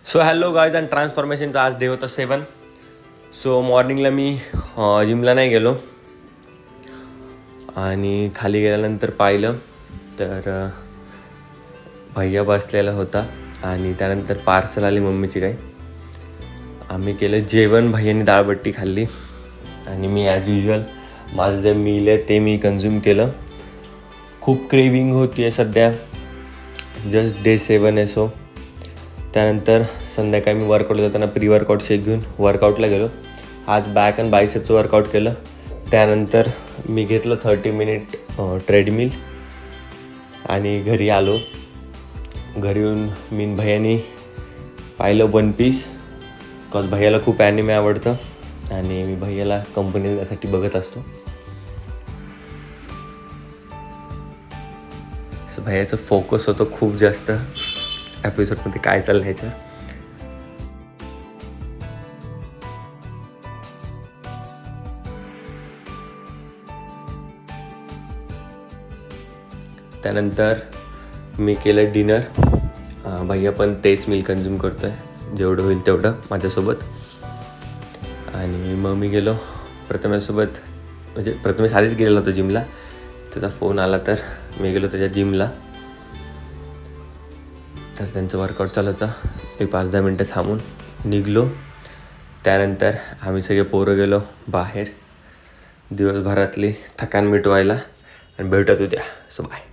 So hello guys and ट्रान्सफॉर्मेशनचा आज day होता 7. So मॉर्निंगला मी जिमला नाही गेलो आणि खाली गेल्यानंतर पाहिलं तर भैया बसलेला होता आणि त्यानंतर पार्सल आली मम्मीची काही. आम्ही केलं जेवण, भैयानी डाळबट्टी खाल्ली आणि मी ॲज युजल माझं जे मील आहे ते मी कन्झ्युम केलं. खूप क्रेविंग होती आहे सध्या, जस्ट डे 7 आहे. सो त्यानंतर संध्याकाळी मी वर्कआउट जाताना प्री वर्कआउट शेक घेऊन वर्कआउटला गेलो. आज बॅक अँड बायसेपचं वर्कआउट केलं. त्यानंतर मी घेतलं 30 मिनिट ट्रेडमिल आणि घरी आलो. घरी येऊन मी भैयानी पाहिलं वन पीस, बिकॉज भैयाला खूप ॲनिमे आवडतं आणि मी भैयाला कंपनी देण्यासाठी बघत असतो. सो भैयाचं फोकस होतं खूप जास्त एपिसोडमध्ये काय चाललं ह्याच्यावर. त्यानंतर मी केलं डिनर. भैया पण तेच मील कन्झ्युम करतो आहे, जेवढं होईल तेवढं माझ्यासोबत. आणि मग मी गेलो प्रथमेशसोबत, म्हणजे प्रथमेश आधीच गेलेला होता जिमला, त्याचा फोन आला तर मी गेलो त्याच्या जिमला. तर त्यांचं वर्कआउट चालू होतं. मी 5-10 मिनटं थांबून निघलो. त्यानंतर आम्ही सगळे पोरं गेलो बाहेर दिवसभरातली थकान मिटवायला आणि भेटत उद्या. So bye.